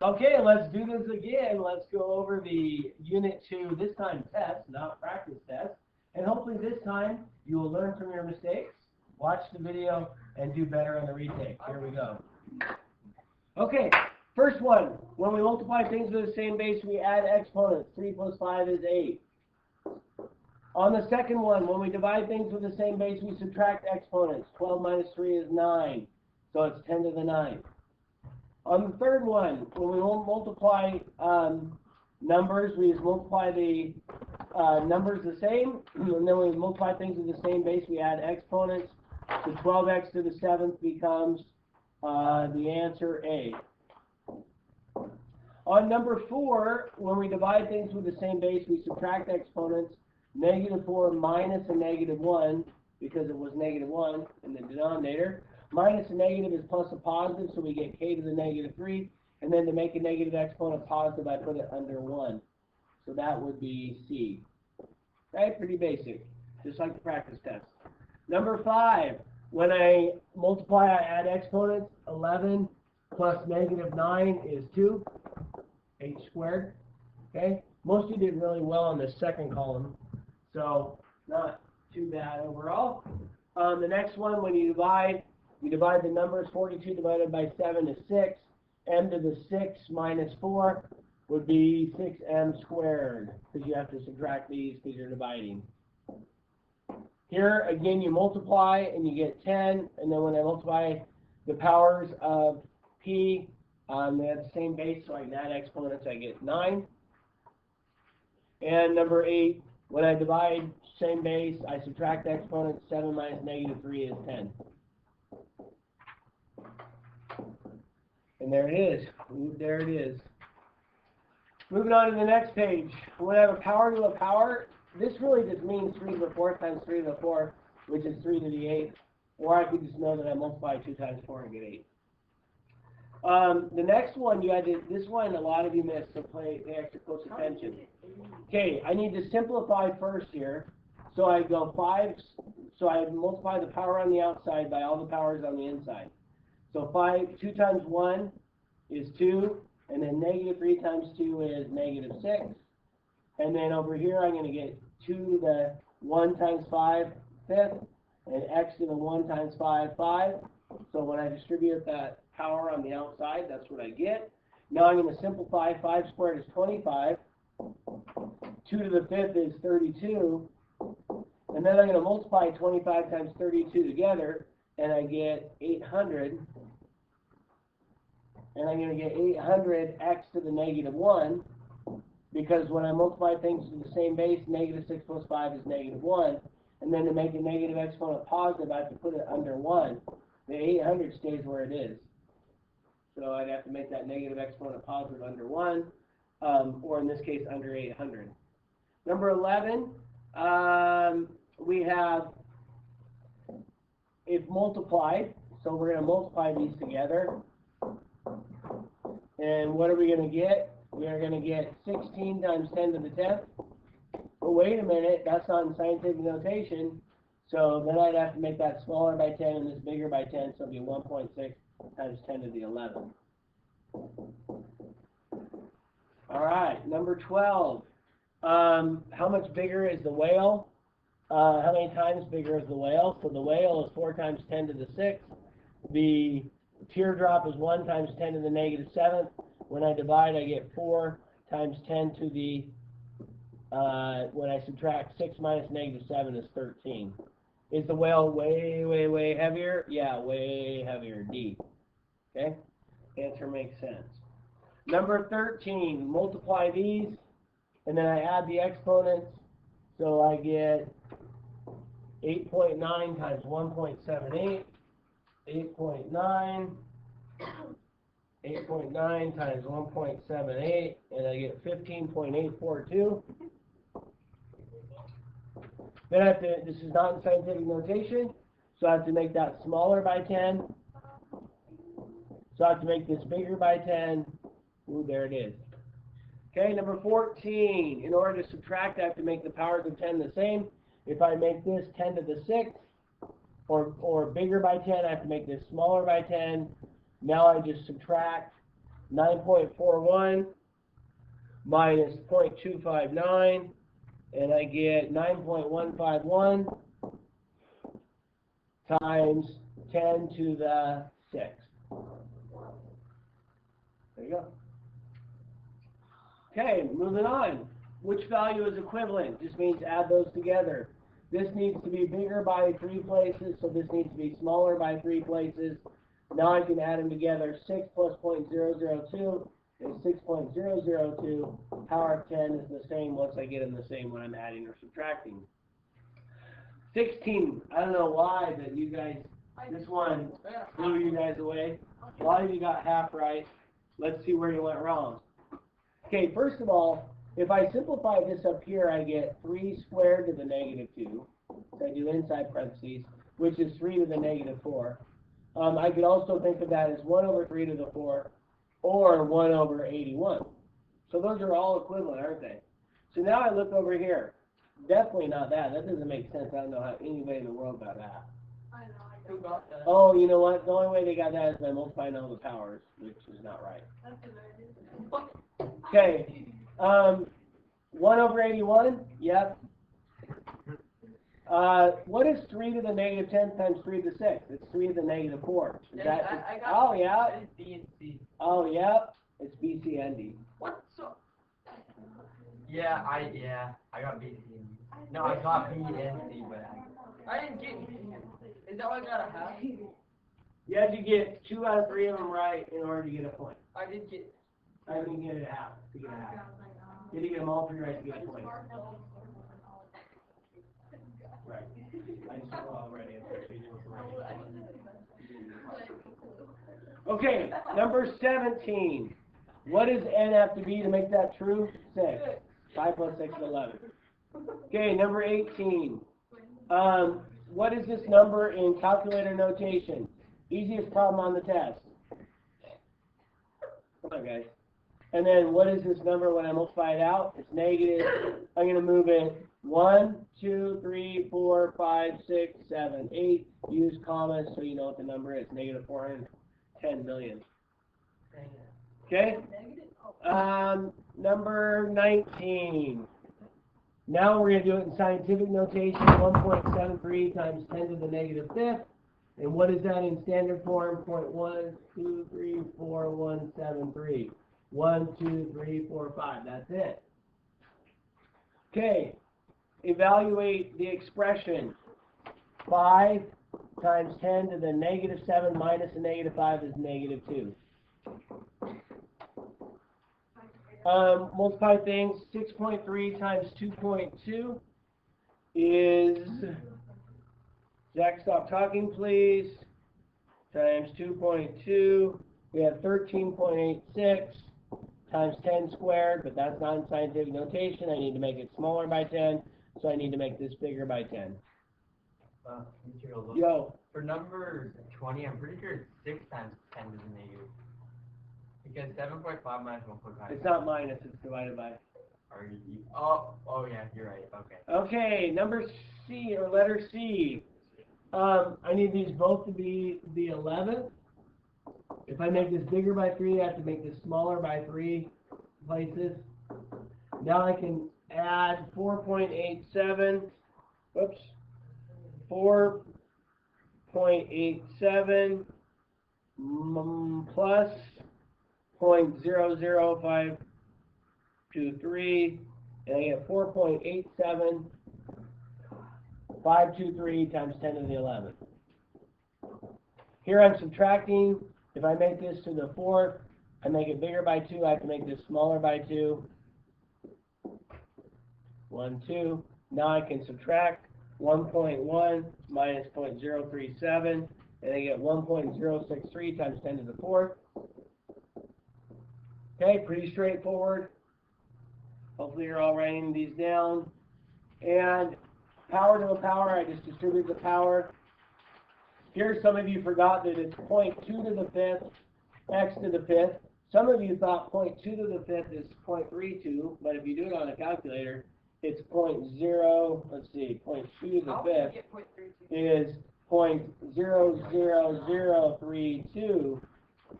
Okay, let's do this again. Let's go over the Unit 2, this time test, not practice test. And hopefully this time you will learn from your mistakes, watch the video, and do better on the retake. Here we go. Okay, first one. When we multiply things with the same base, we add exponents. 3 plus 5 is 8. On the second one, when we divide things with the same base, we subtract exponents. 12 minus 3 is 9, so it's 10 to the 9th. On the third one, when we multiply numbers, we just multiply the numbers the same, and then we multiply things with the same base, we add exponents. So 12x to the 7th becomes the answer A. On number 4, when we divide things with the same base, we subtract exponents. -4 minus a -1, because it was -1 in the denominator. Minus a negative is plus a positive, so we get k to the -3. And then to make a negative exponent positive, I put it under 1. So that would be C. Right? Pretty basic, just like the practice test. Number 5, when I multiply, I add exponents. 11 plus -9 is 2, h squared. Okay? Most of you did really well on the second column, so not too bad overall. The next one, when you divide the numbers. 42 divided by 7 is 6. M to the 6 minus 4 would be 6m squared, because you have to subtract these because you're dividing. Here, again, you multiply and you get 10, and then when I multiply the powers of p, they have the same base, so I can add exponents, I get 9. And number 8, when I divide same base, I subtract exponents. 7 minus -3 is 10. And there it is. There it is. Moving on to the next page. When I have a power to a power, this really just means 3 to the 4th times 3 to the 4th, which is 3 to the 8th. Or I could just know that I multiply 2 times 4 and get 8. The next one, this one a lot of you missed, so pay extra close attention. Okay, I need to simplify first here. So I go 5, so I multiply the power on the outside by all the powers on the inside. So 2 times 1 is 2, and then -3 times 2 is -6. And then over here I'm going to get 2 to the 1 times 5, 5th, and x to the 1 times 5, 5. So when I distribute that power on the outside, that's what I get. Now I'm going to simplify. 5 squared is 25. 2 to the 5th is 32. And then I'm going to multiply 25 times 32 together, and I get 800. And I'm going to get 800x to the -1, because when I multiply things to the same base, -6 plus 5 is -1. And then to make a negative exponent positive, I have to put it under 1. The 800 stays where it is. So I'd have to make that negative exponent positive under 1, or in this case, under 800. Number 11, we have if multiplied. So we're going to multiply these together. And what are we going to get? We are going to get 16 times 10 to the 10th. But wait a minute, that's not in scientific notation. So then I'd have to make that smaller by 10 and this bigger by 10, so it'll be 1.6 times 10 to the 11th. All right, number 12. How much bigger is the whale? How many times bigger is the whale? So the whale is 4 times 10 to the 6th. The teardrop is 1 times 10 to the -7th. When I divide, I get 4 times 10 to the, when I subtract 6 minus -7 is 13. Is the whale way, way, way heavier? Yeah, way heavier, D. Okay? Answer makes sense. Number 13, multiply these, and then I add the exponents. So I get 8.9 times 1.78. 8.9 times 1.78, and I get 15.842. Then I have to, this is not in scientific notation, so I have to make that smaller by 10. So I have to make this bigger by 10. Ooh, there it is. Okay, number 14. In order to subtract, I have to make the powers of 10 the same. If I make this 10 to the 6th, or bigger by 10, I have to make this smaller by 10. Now I just subtract 9.41 minus 0.259, and I get 9.151 times 10 to the 6. There you go. Okay, moving on. Which value is equivalent? Just means add those together. This needs to be bigger by 3 places, so this needs to be smaller by 3 places. Now I can add them together. 6 plus 0.002 is 6.002. Power of 10 is the same once I get them the same when I'm adding or subtracting. 16. I don't know why, but you guys, this one blew you guys away. A lot of you got half right. Let's see where you went wrong. Okay, first of all, if I simplify this up here, I get 3 squared to the negative 2. So I do inside parentheses, which is 3 to the negative 4. I could also think of that as 1 over 3 to the 4, or 1 over 81. So those are all equivalent, aren't they? So now I look over here. Definitely not that. That doesn't make sense. I don't know how anybody in the world got that. I know. Who got that? Oh, you know what? The only way they got that is by multiplying all the powers, which is not right. That's what I did. Okay. 1 over 81? Yep. What is 3 to the negative 10 times 3 to the 6? It's 3 to the negative 4. Is I that, got oh, yeah. I did B and C. Oh, yep. It's B, C, and D. What? So? Yeah, I got B, C, and D. No, I got B and C, but I didn't get B. Is that what I got a half? You had to get 2 out of 3 of them right in order to get a point. I did get. I didn't get it a half to get a half. You had to get them all 3 right to get a point. Right. I just know already. Okay, number 17. What does n have to be to make that true? 6. 5 plus 6 is 11. Okay, number 18. What is this number in calculator notation? Easiest problem on the test. Come on, guys. And then what is this number when I multiply it out? It's negative. I'm going to move it 1, 2, 3, 4, 5, 6, 7, 8. Use commas so you know what the number is. Negative 410 million. Okay? Number 19. Now we're going to do it in scientific notation. 1.73 times 10 to the negative 5th. And what is that in standard form? 0.1234173. 1, 2, 3, 4, 5. That's it. Okay. Evaluate the expression. 5 times 10 to the negative 7 minus the negative 5 is negative 2. Multiply things. 6.3 times 2.2 is, Zach, stop talking, please, times 2.2. We have 13.86 times 10 squared, but that's not in scientific notation. I need to make it smaller by 10, so I need to make this bigger by 10. Yo. For number 20, I'm pretty sure it's 6 times 10 to the negative. Because 7.5 minus 1.5. It's not minus, it's divided by. Oh yeah, you're right. Okay. Okay, number C, or letter C. I need these both to be the 11th. If I make this bigger by 3, I have to make this smaller by 3 places. Now I can add 4.87. Whoops. 4.87 plus 0.00523, and I get 4.87523 times 10 to the 11th. Here I'm subtracting. If I make this to the 4th, I make it bigger by 2. I have to make this smaller by 2. 1, 2. Now I can subtract 1.1 minus 0.037, and I get 1.063 times 10 to the 4th. Okay, pretty straightforward. Hopefully you're all writing these down. And power to a power, I just distribute the power. Here, some of you forgot that it's 0.2 to the 5th, x to the 5th. Some of you thought 0.2 to the 5th is 0.32, but if you do it on a calculator, it's 0.0, let's see, 0.2 to the 5th is 0.00032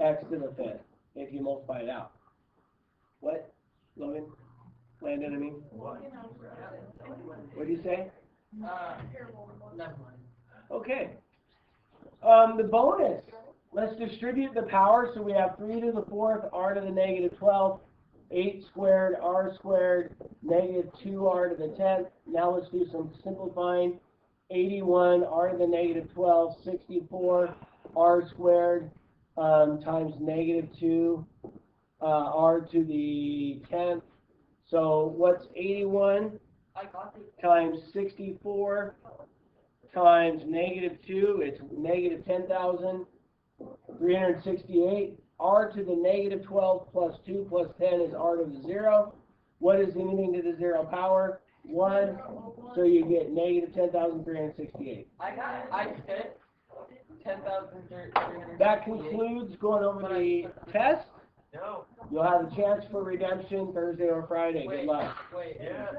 x to the 5th. if you multiply it out. What, Logan? Landon, I mean? What? What do you say? Never mind. Okay. The bonus. Let's distribute the power. So we have 3 to the 4th, r to the negative 12th, 8 squared, r squared, negative 2r to the 10th. Now let's do some simplifying. 81, r to the negative 12, 64, r squared, times negative 2, r to the 10th. So what's 81 I got it. times 64 times negative 2? It's negative 10,368. R to the negative 12 plus 2 plus 10 is r to the 0. What is anything to the 0 power? 1. So you get negative 10,368. I said 10,300. That concludes going over the test. No. You'll have a chance for redemption Thursday or Friday. Good luck. Wait. Yeah.